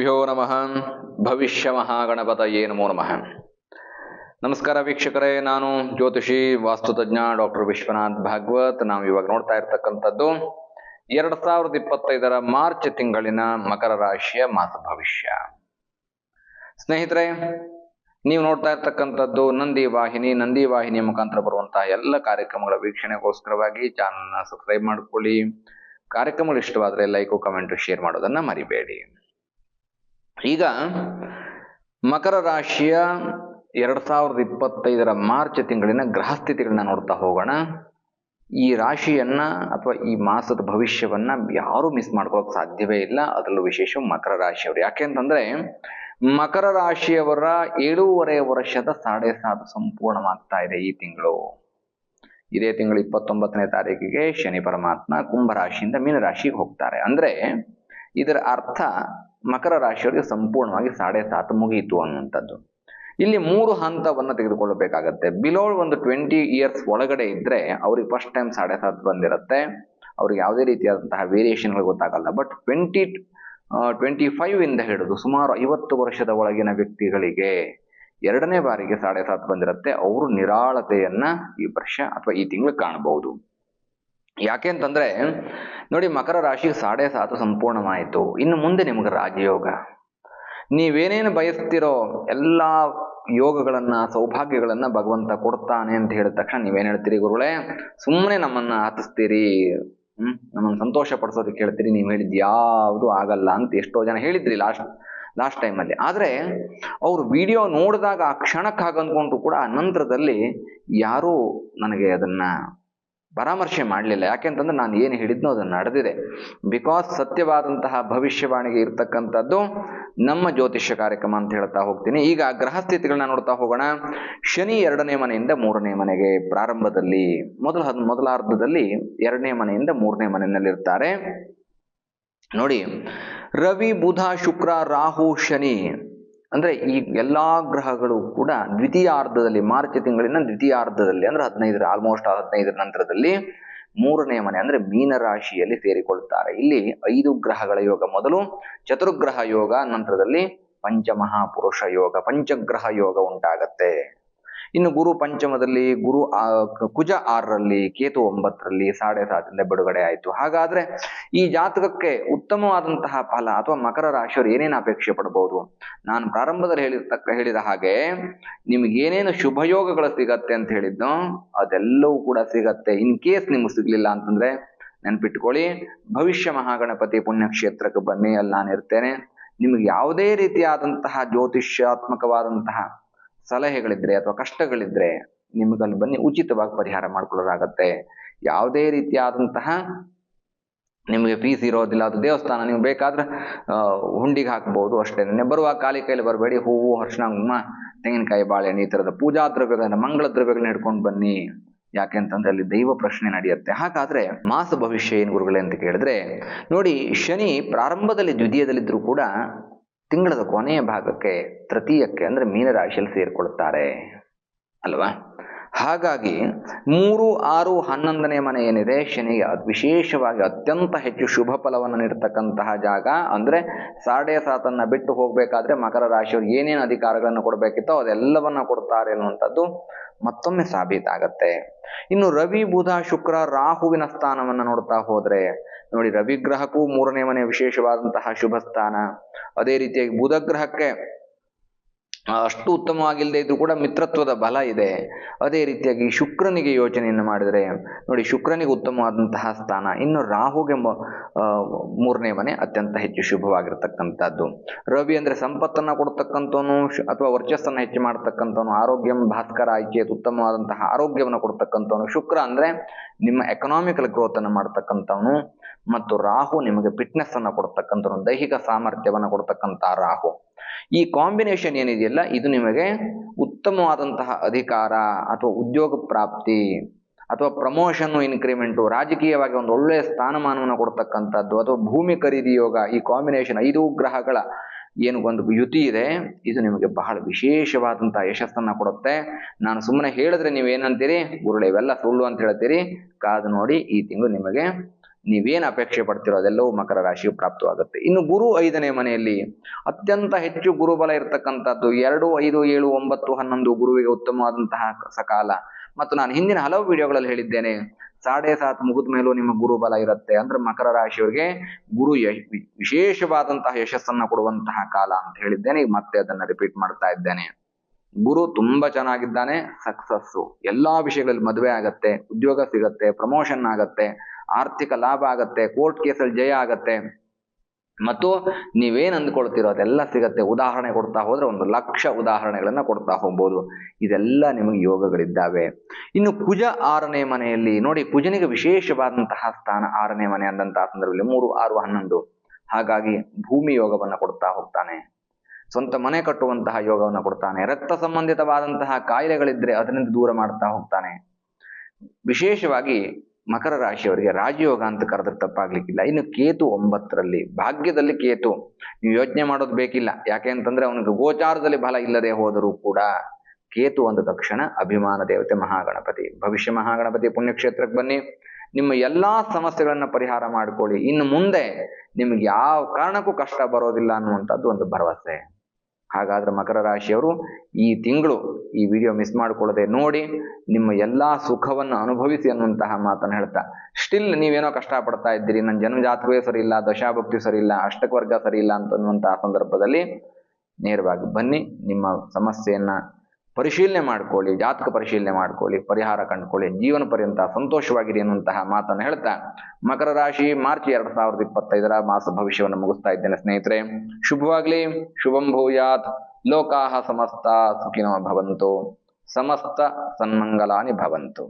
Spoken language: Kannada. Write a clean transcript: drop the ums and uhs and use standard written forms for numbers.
ಗುರುಭ್ಯೋ ನಮಃ. ಭವಿಷ್ಯ ಮಹಾಗಣಪತಯೇ ನಮೋ ನಮಃ. ನಮಸ್ಕಾರ ವೀಕ್ಷಕರೇ, ನಾನು ಜ್ಯೋತಿಷಿ ವಾಸ್ತುತಜ್ಞ ಡಾಕ್ಟರ್ ವಿಶ್ವನಾಥ್ ಭಾಗವತ್. ನಾವು ಇವಾಗ ನೋಡ್ತಾ ಇರ್ತಕ್ಕಂಥದ್ದು 2025 ಮಾರ್ಚ್ ತಿಂಗಳಿನ ಮಕರ ರಾಶಿಯ ಮಾಸ ಭವಿಷ್ಯ. ಸ್ನೇಹಿತರೆ, ನೀವು ನೋಡ್ತಾ ಇರ್ತಕ್ಕಂಥದ್ದು ನಂದಿ ವಾಹಿನಿಯ ಮುಖಾಂತರ ಬರುವಂತಹ ಎಲ್ಲ ಕಾರ್ಯಕ್ರಮಗಳ ವೀಕ್ಷಣೆಗೋಸ್ಕರವಾಗಿ ಚಾನಲ್ನ ಸಬ್ಸ್ಕ್ರೈಬ್ ಮಾಡ್ಕೊಳ್ಳಿ. ಕಾರ್ಯಕ್ರಮಗಳು ಇಷ್ಟವಾದರೆ ಲೈಕು ಕಮೆಂಟು ಶೇರ್ ಮಾಡೋದನ್ನ ಮರಿಬೇಡಿ. ಈಗ ಮಕರ ರಾಶಿಯ 2025 ಮಾರ್ಚ್ ತಿಂಗಳಿನ ಗ್ರಹ ಸ್ಥಿತಿಗಳನ್ನ ನೋಡ್ತಾ ಹೋಗೋಣ. ಈ ರಾಶಿಯನ್ನ ಅಥವಾ ಈ ಮಾಸದ ಭವಿಷ್ಯವನ್ನ ಯಾರು ಮಿಸ್ ಮಾಡ್ಕೊಳ್ಳೋಕೆ ಸಾಧ್ಯವೇ ಇಲ್ಲ, ಅದರಲ್ಲೂ ವಿಶೇಷ ಮಕರ ರಾಶಿಯವರು. ಯಾಕೆಂತಂದ್ರೆ ಮಕರ ರಾಶಿಯವರ 7.5 ವರ್ಷದ 7.5 ಸಂಪೂರ್ಣವಾಗ್ತಾ ಇದೆ ಈ ತಿಂಗಳು. ಇದೇ ತಿಂಗಳು 29ನೇ ತಾರೀಕಿಗೆ ಶನಿ ಪರಮಾತ್ಮ ಕುಂಭರಾಶಿಯಿಂದ ಮೀನರಾಶಿಗೆ ಹೋಗ್ತಾರೆ. ಅಂದ್ರೆ ಇದರ ಅರ್ಥ ಮಕರ ರಾಶಿಯವರಿಗೆ ಸಂಪೂರ್ಣವಾಗಿ 7.5 ಮುಗಿಯಿತು ಅನ್ನುವಂಥದ್ದು. ಇಲ್ಲಿ 3 ಹಂತವನ್ನು ತೆಗೆದುಕೊಳ್ಳಬೇಕಾಗತ್ತೆ. ಬಿಲೋ ಒಂದು 20 ಇಯರ್ಸ್ ಒಳಗಡೆ ಇದ್ರೆ ಅವ್ರಿಗೆ ಫಸ್ಟ್ ಟೈಮ್ 7.5 ಬಂದಿರುತ್ತೆ. ಅವ್ರಿಗೆ ಯಾವುದೇ ರೀತಿಯಾದಂತಹ ವೇರಿಯೇಷನ್ಗಳು ಗೊತ್ತಾಗಲ್ಲ. ಬಟ್ 25 ಇಂದ ಹಿಡಿದು ಸುಮಾರು 50 ವರ್ಷದ ಒಳಗಿನ ವ್ಯಕ್ತಿಗಳಿಗೆ 2ನೇ ಬಾರಿಗೆ 7.5 ಬಂದಿರುತ್ತೆ. ಅವರು ನಿರಾಳತೆಯನ್ನ ಈ ವರ್ಷ ಅಥವಾ ಈ ತಿಂಗಳು ಕಾಣಬಹುದು. ಯಾಕೆ ಅಂತಂದ್ರೆ ನೋಡಿ, ಮಕರ ರಾಶಿಗೆ 7.5 ಸಂಪೂರ್ಣವಾಯಿತು. ಇನ್ನು ಮುಂದೆ ನಿಮಗೆ ರಾಜಯೋಗ, ನೀವೇನೇನು ಬಯಸ್ತಿರೋ ಎಲ್ಲ ಯೋಗಗಳನ್ನ ಸೌಭಾಗ್ಯಗಳನ್ನ ಭಗವಂತ ಕೊಡ್ತಾನೆ ಅಂತ ಹೇಳಿದ ತಕ್ಷಣ ನೀವೇನ್ ಹೇಳ್ತೀರಿ? ಗುರುಗಳೇ, ಸುಮ್ಮನೆ ನಮ್ಮನ್ನ ಹತ್ತಿಸ್ತೀರಿ, ನಮ್ಮನ್ನು ಸಂತೋಷ ಪಡಿಸೋದಕ್ಕೆ ಹೇಳ್ತೀರಿ, ನೀವು ಹೇಳಿದ್ ಯಾವುದು ಆಗಲ್ಲ ಅಂತ ಎಷ್ಟೋ ಜನ ಹೇಳಿದ್ರಿ ಲಾಸ್ಟ್ ಟೈಮಲ್ಲಿ. ಆದ್ರೆ ಅವ್ರು ವಿಡಿಯೋ ನೋಡಿದಾಗ ಆ ಕ್ಷಣಕ್ಕಾಗ ಅಂದ್ಕೊಂಡ್ರು ಕೂಡ ಆ ನಂತರದಲ್ಲಿ ಯಾರೂ ನನಗೆ ಅದನ್ನ ಪರಾಮರ್ಶೆ ಮಾಡಲಿಲ್ಲ. ಯಾಕೆಂತಂದ್ರೆ ನಾನು ಏನು ಹೇಳಿದ್ನೋ ಅದನ್ನು ನಡೆದಿದೆ. ಬಿಕಾಸ್ ಸತ್ಯವಾದಂತಹ ಭವಿಷ್ಯವಾಣಿಗೆ ಇರ್ತಕ್ಕಂಥದ್ದು ನಮ್ಮ ಜ್ಯೋತಿಷ್ಯ ಕಾರ್ಯಕ್ರಮ ಅಂತ ಹೇಳ್ತಾ ಹೋಗ್ತೀನಿ. ಈಗ ಗ್ರಹ ಸ್ಥಿತಿಗಳನ್ನ ನೋಡ್ತಾ ಹೋಗೋಣ. ಶನಿ 2ನೇ ಮನೆಯಿಂದ 3ನೇ ಮನೆಗೆ ಪ್ರಾರಂಭದಲ್ಲಿ ಮೊದಲಾರ್ಧದಲ್ಲಿ 2ನೇ ಮನೆಯಿಂದ 3ನೇ ಮನೆಯಲ್ಲಿರ್ತಾರೆ. ನೋಡಿ, ರವಿ ಬುಧ ಶುಕ್ರ ರಾಹು ಶನಿ ಅಂದ್ರೆ ಈ ಎಲ್ಲಾ ಗ್ರಹಗಳು ಕೂಡ ದ್ವಿತೀಯಾರ್ಧದಲ್ಲಿ, ಮಾರ್ಚ್ ತಿಂಗಳಿನ ದ್ವಿತೀಯಾರ್ಧದಲ್ಲಿ ಅಂದ್ರೆ 15 ನಂತರದಲ್ಲಿ 3ನೇ ಮನೆ ಅಂದ್ರೆ ಮೀನರಾಶಿಯಲ್ಲಿ ಸೇರಿಕೊಳ್ತಾರೆ. ಇಲ್ಲಿ 5 ಗ್ರಹಗಳ ಯೋಗ, ಮೊದಲು ಚತುರ್ಗ್ರಹ ಯೋಗ, ನಂತರದಲ್ಲಿ ಪಂಚಮಹಾಪುರುಷ ಯೋಗ, ಪಂಚಗ್ರಹ ಯೋಗ ಉಂಟಾಗತ್ತೆ. ಇನ್ನು ಗುರು ಪಂಚಮದಲ್ಲಿ, ಕುಜ 6ರಲ್ಲಿ, ಕೇತು 9ರಲ್ಲಿ 7.5 ಬಿಡುಗಡೆ ಆಯಿತು. ಹಾಗಾದ್ರೆ ಈ ಜಾತಕಕ್ಕೆ ಉತ್ತಮವಾದಂತಹ ಫಲ ಅಥವಾ ಮಕರ ರಾಶಿಯವರು ಏನೇನು ಅಪೇಕ್ಷೆ ಪಡಬಹುದು? ನಾನು ಪ್ರಾರಂಭದಲ್ಲಿ ಹೇಳಿದ ಹಾಗೆ ನಿಮ್ಗೆ ಏನೇನು ಶುಭಯೋಗಗಳು ಸಿಗತ್ತೆ ಅಂತ ಹೇಳಿದ್ನೋ ಅದೆಲ್ಲವೂ ಕೂಡ ಸಿಗತ್ತೆ. ಇನ್ ಕೇಸ್ ನಿಮ್ಗೆ ಸಿಗ್ಲಿಲ್ಲ ಅಂತಂದ್ರೆ ನೆನ್ಪಿಟ್ಕೊಳ್ಳಿ, ಭವಿಷ್ಯ ಮಹಾಗಣಪತಿ ಪುಣ್ಯಕ್ಷೇತ್ರಕ್ಕೆ ಬನ್ನಿ, ಅಲ್ಲಿ ನಾನು ಇರ್ತೇನೆ. ನಿಮ್ಗೆ ಯಾವುದೇ ರೀತಿಯಾದಂತಹ ಜ್ಯೋತಿಷ್ಯಾತ್ಮಕವಾದಂತಹ ಸಲಹೆಗಳಿದ್ರೆ ಅಥವಾ ಕಷ್ಟಗಳಿದ್ರೆ ನಿಮಗಲ್ಲಿ ಬನ್ನಿ, ಉಚಿತವಾಗಿ ಪರಿಹಾರ ಮಾಡ್ಕೊಳ್ಳೋದಾಗತ್ತೆ. ಯಾವುದೇ ರೀತಿಯಾದಂತಹ ನಿಮಗೆ ಫೀಸ್ ಇರೋದಿಲ್ಲ. ಅದು ದೇವಸ್ಥಾನ, ನೀವು ಬೇಕಾದ್ರೆ ಹುಂಡಿಗೆ ಹಾಕ್ಬಹುದು ಅಷ್ಟೇ. ಬರುವಾಗ ಖಾಲಿ ಕೈಲಿ ಬರಬೇಡಿ. ಹೂವು, ಅರಿಶಿಣ, ಕುಂಕುಮ, ತೆಂಗಿನಕಾಯಿ, ಬಾಳೆಹಣ್ಣು ಈ ತರದ ಪೂಜಾ ದ್ರವ್ಯಗಳನ್ನ, ಮಂಗಳ ದ್ರವ್ಯಗಳನ್ನ ಹಿಡ್ಕೊಂಡು ಬನ್ನಿ. ಯಾಕೆಂತಂದ್ರೆ ಅಲ್ಲಿ ದೈವ ಪ್ರಶ್ನೆ ನಡೆಯುತ್ತೆ. ಹಾಗಾದ್ರೆ ಮಾಸ ಭವಿಷ್ಯ ಏನು ಗುರುಗಳೇ ಅಂತ ಕೇಳಿದ್ರೆ, ನೋಡಿ, ಶನಿ ಪ್ರಾರಂಭದಲ್ಲಿ ದ್ವಿತೀಯದಲ್ಲಿದ್ರೂ ಕೂಡ ತಿಂಗಳದ ಕೊನೆಯ ಭಾಗಕ್ಕೆ ತೃತೀಯಕ್ಕೆ ಅಂದ್ರೆ ಮೀನರಾಶಿಯಲ್ಲಿ ಸೇರಿಕೊಳ್ತಾರೆ ಅಲ್ವಾ. ಹಾಗಾಗಿ 3, 6, 11ನೇ ಮನೆ ಏನಿದೆ ಶನಿಗೆ ವಿಶೇಷವಾಗಿ ಅತ್ಯಂತ ಹೆಚ್ಚು ಶುಭ ಫಲವನ್ನು ನೀಡತಕ್ಕಂತಹ ಜಾಗ. ಅಂದ್ರೆ 7.5 ಬಿಟ್ಟು ಹೋಗ್ಬೇಕಾದ್ರೆ ಮಕರ ರಾಶಿಯವರು ಏನೇನು ಅಧಿಕಾರಗಳನ್ನು ಕೊಡಬೇಕಿತ್ತೋ ಅದೆಲ್ಲವನ್ನ ಕೊಡ್ತಾರೆ ಅನ್ನುವಂಥದ್ದು ಮತ್ತೊಮ್ಮೆ ಸಾಬೀತಾಗತ್ತೆ. ಇನ್ನು ರವಿ ಬುಧ ಶುಕ್ರ ರಾಹುವಿನ ಸ್ಥಾನವನ್ನ ನೋಡ್ತಾ ಹೋದ್ರೆ ನೋಡಿ, ರವಿ ಗ್ರಹಕ್ಕೂ 3ನೇ ಮನೆ ವಿಶೇಷವಾದಂತಹ ಶುಭ ಸ್ಥಾನ. ಅದೇ ರೀತಿಯಾಗಿ ಬುಧ ಗ್ರಹಕ್ಕೆ ಅಷ್ಟು ಉತ್ತಮವಾಗಿಲ್ಲದೆ ಇದ್ರೂ ಕೂಡ ಮಿತ್ರತ್ವದ ಬಲ ಇದೆ. ಅದೇ ರೀತಿಯಾಗಿ ಶುಕ್ರನಿಗೆ ಯೋಚನೆಯನ್ನು ಮಾಡಿದರೆ ನೋಡಿ, ಶುಕ್ರನಿಗೆ ಉತ್ತಮವಾದಂತಹ ಸ್ಥಾನ. ಇನ್ನು ರಾಹುಗೆ 3ನೇ ಮನೆ ಅತ್ಯಂತ ಹೆಚ್ಚು ಶುಭವಾಗಿರ್ತಕ್ಕಂಥದ್ದು. ರವಿ ಅಂದ್ರೆ ಸಂಪತ್ತನ್ನ ಕೊಡ್ತಕ್ಕಂಥವನು ಅಥವಾ ವರ್ಚಸ್ಸನ್ನ ಹೆಚ್ಚು ಮಾಡ್ತಕ್ಕಂಥವನು. ಆರೋಗ್ಯಂ ಭಾಸ್ಕರ ಆಯ್ಕೆ, ಉತ್ತಮವಾದಂತಹ ಆರೋಗ್ಯವನ್ನು ಕೊಡ್ತಕ್ಕಂಥವನು. ಶುಕ್ರ ಅಂದ್ರೆ ನಿಮ್ಮ ಎಕನಾಮಿಕಲ್ ಗ್ರೋತ್ ಅನ್ನು ಮಾಡ್ತಕ್ಕಂಥವನು. ಮತ್ತು ರಾಹು ನಿಮಗೆ ಫಿಟ್ನೆಸ್ ಅನ್ನ ಕೊಡ್ತಕ್ಕಂಥವನು, ದೈಹಿಕ ಸಾಮರ್ಥ್ಯವನ್ನು ಕೊಡ್ತಕ್ಕಂಥ ರಾಹು. ಈ ಕಾಂಬಿನೇಷನ್ ಏನಿದೆಯಲ್ಲ, ಇದು ನಿಮಗೆ ಉತ್ತಮವಾದಂತಹ ಅಧಿಕಾರ ಅಥವಾ ಉದ್ಯೋಗ ಪ್ರಾಪ್ತಿ ಅಥವಾ ಪ್ರಮೋಷನ್, ಇನ್ಕ್ರಿಮೆಂಟು, ರಾಜಕೀಯವಾಗಿ ಒಂದು ಒಳ್ಳೆಯ ಸ್ಥಾನಮಾನವನ್ನು ಕೊಡ್ತಕ್ಕಂಥದ್ದು ಅಥವಾ ಭೂಮಿ ಖರೀದಿ ಯೋಗ. ಈ ಕಾಂಬಿನೇಷನ್ 5 ಗ್ರಹಗಳ ಏನು ಒಂದು ಯುತಿ ಇದೆ, ಇದು ನಿಮಗೆ ಬಹಳ ವಿಶೇಷವಾದಂತಹ ಯಶಸ್ಸನ್ನ ಕೊಡುತ್ತೆ. ನಾನು ಸುಮ್ಮನೆ ಹೇಳಿದ್ರೆ ನೀವೇನಂತೀರಿ? ಗುರುಳೆ ಇವೆಲ್ಲ ಸುಳ್ಳು ಅಂತ ಹೇಳ್ತೀರಿ. ಕಾದು ನೋಡಿ, ಈ ತಿಂಗಳು ನಿಮಗೆ ನೀವೇನು ಅಪೇಕ್ಷೆ ಪಡ್ತಿರೋ ಅದೆಲ್ಲವೂ ಮಕರ ರಾಶಿಯು ಪ್ರಾಪ್ತವಾಗುತ್ತೆ. ಇನ್ನು ಗುರು 5ನೇ ಮನೆಯಲ್ಲಿ ಅತ್ಯಂತ ಹೆಚ್ಚು ಗುರುಬಲ ಇರತಕ್ಕಂಥದ್ದು 2, 5, 7, 9, 11 ಗುರುವಿಗೆ ಉತ್ತಮವಾದಂತಹ ಸಕಾಲ. ಮತ್ತು ನಾನು ಹಿಂದಿನ ಹಲವು ವಿಡಿಯೋಗಳಲ್ಲಿ ಹೇಳಿದ್ದೇನೆ, 7.5 ಮುಗಿದ ಮೇಲೂ ನಿಮ್ಮ ಗುರುಬಲ ಇರುತ್ತೆ. ಅಂದ್ರೆ ಮಕರ ರಾಶಿಯವರಿಗೆ ಗುರು ವಿಶೇಷವಾದಂತಹ ಯಶಸ್ಸನ್ನ ಕೊಡುವಂತಹ ಕಾಲ ಅಂತ ಹೇಳಿದ್ದೇನೆ. ಈಗ ಮತ್ತೆ ಅದನ್ನ ರಿಪೀಟ್ ಮಾಡ್ತಾ ಇದ್ದೇನೆ. ಗುರು ತುಂಬಾ ಚೆನ್ನಾಗಿದ್ದಾನೆ, ಸಕ್ಸಸ್ಸು ಎಲ್ಲಾ ವಿಷಯಗಳಲ್ಲಿ ಮದುವೆ ಆಗತ್ತೆ, ಉದ್ಯೋಗ ಸಿಗತ್ತೆ, ಪ್ರಮೋಷನ್ ಆಗತ್ತೆ, ಆರ್ಥಿಕ ಲಾಭ ಆಗತ್ತೆ, ಕೋರ್ಟ್ ಕೇಸಲ್ಲಿ ಜಯ ಆಗತ್ತೆ, ಮತ್ತು ನೀವೇನ್ ಅಂದ್ಕೊಳ್ತಿರೋ ಅದೆಲ್ಲ ಸಿಗತ್ತೆ. ಉದಾಹರಣೆ ಕೊಡ್ತಾ ಹೋದ್ರೆ 1,00,000 ಉದಾಹರಣೆಗಳನ್ನ ಕೊಡ್ತಾ ಹೋಗ್ಬೋದು. ಇದೆಲ್ಲ ನಿಮಗೆ ಯೋಗಗಳಿದ್ದಾವೆ. ಇನ್ನು ಕುಜ 6ನೇ ಮನೆಯಲ್ಲಿ ನೋಡಿ, ಕುಜನಿಗೆ ವಿಶೇಷವಾದಂತಹ ಸ್ಥಾನ 6ನೇ ಮನೆ ಅಂದಂತಹ ಸಂದರ್ಭದಲ್ಲಿ 3, 6, 11. ಹಾಗಾಗಿ ಭೂಮಿ ಯೋಗವನ್ನ ಕೊಡ್ತಾ ಹೋಗ್ತಾನೆ, ಸ್ವಂತ ಮನೆ ಕಟ್ಟುವಂತಹ ಯೋಗವನ್ನು ಕೊಡ್ತಾನೆ, ರಕ್ತ ಸಂಬಂಧಿತವಾದಂತಹ ಕಾಯಿಲೆಗಳಿದ್ರೆ ಅದರಿಂದ ದೂರ ಮಾಡ್ತಾ ಹೋಗ್ತಾನೆ. ವಿಶೇಷವಾಗಿ ಮಕರ ರಾಶಿಯವರಿಗೆ ರಾಜಯೋಗ ಅಂತ ಕರೆದ್ರೆ ತಪ್ಪಾಗ್ಲಿಕ್ಕಿಲ್ಲ. ಇನ್ನು ಕೇತು 9ರಲ್ಲಿ, ಭಾಗ್ಯದಲ್ಲಿ ಕೇತು, ನೀವು ಯೋಚನೆ ಮಾಡೋದು ಬೇಕಿಲ್ಲ. ಯಾಕೆ ಅಂತಂದ್ರೆ ಅವನಿಗೆ ಗೋಚಾರದಲ್ಲಿ ಬಲ ಇಲ್ಲದೆ ಹೋದರೂ ಕೂಡ ಕೇತು ಅಂದ ತಕ್ಷಣ ಅಭಿಮಾನ ದೇವತೆ ಮಹಾಗಣಪತಿ, ಭವಿಷ್ಯ ಮಹಾಗಣಪತಿ ಪುಣ್ಯಕ್ಷೇತ್ರಕ್ಕೆ ಬನ್ನಿ, ನಿಮ್ಮ ಎಲ್ಲಾ ಸಮಸ್ಯೆಗಳನ್ನ ಪರಿಹಾರ ಮಾಡ್ಕೊಳ್ಳಿ. ಇನ್ನು ಮುಂದೆ ನಿಮ್ಗೆ ಯಾವ ಕಾರಣಕ್ಕೂ ಕಷ್ಟ ಬರೋದಿಲ್ಲ ಅನ್ನುವಂಥದ್ದು ಒಂದು ಭರವಸೆ. ಹಾಗಾದ್ರೆ ಮಕರ ರಾಶಿಯವರು ಈ ತಿಂಗಳು ಈ ವಿಡಿಯೋ ಮಿಸ್ ಮಾಡ್ಕೊಳ್ಳದೆ ನೋಡಿ, ನಿಮ್ಮ ಎಲ್ಲಾ ಸುಖವನ್ನು ಅನುಭವಿಸಿ ಅನ್ನುವಂತಹ ಮಾತನ್ನು ಹೇಳ್ತಾ, ಸ್ಟಿಲ್ ನೀವೇನೋ ಕಷ್ಟಪಡ್ತಾ ಇದ್ದೀರಿ, ನನ್ನ ಜನ್ಮಜಾತಕವೇ ಸರಿ ಇಲ್ಲ, ದಶಾಭಕ್ತಿ ಸರಿ ಇಲ್ಲ, ಅಷ್ಟಕವರ್ಗ ಸರಿ ಇಲ್ಲ ಅಂತನ್ನುವಂತಹ ಸಂದರ್ಭದಲ್ಲಿ ನೇರವಾಗಿ ಬನ್ನಿ, ನಿಮ್ಮ ಸಮಸ್ಯೆಯನ್ನ ಪರಿಶೀಲನೆ ಮಾಡ್ಕೊಳ್ಳಿ, ಜಾತಕ ಪರಿಶೀಲನೆ ಮಾಡ್ಕೊಳ್ಳಿ, ಪರಿಹಾರ ಕಂಡುಕೊಳ್ಳಿ, ಜೀವನ ಪರ್ಯಂತ ಸಂತೋಷವಾಗಿರಿ ಅನ್ನುವಂತಹ ಮಾತನ್ನು ಹೇಳ್ತಾ ಮಕರ ರಾಶಿ ಮಾರ್ಚ್ 2025 ಮಾಸ ಭವಿಷ್ಯವನ್ನು ಮುಗಿಸ್ತಾ ಇದ್ದೇನೆ ಸ್ನೇಹಿತರೆ. ಶುಭವಾಗ್ಲಿ, ಶುಭಂ ಭೂಯಾತ್, ಲೋಕಾಹ ಸಮಸ್ತ ಸುಖಿನೋ ಭವಂತು, ಸಮಸ್ತ ಸನ್ಮಂಗಲಾನಿ ಭವಂತು.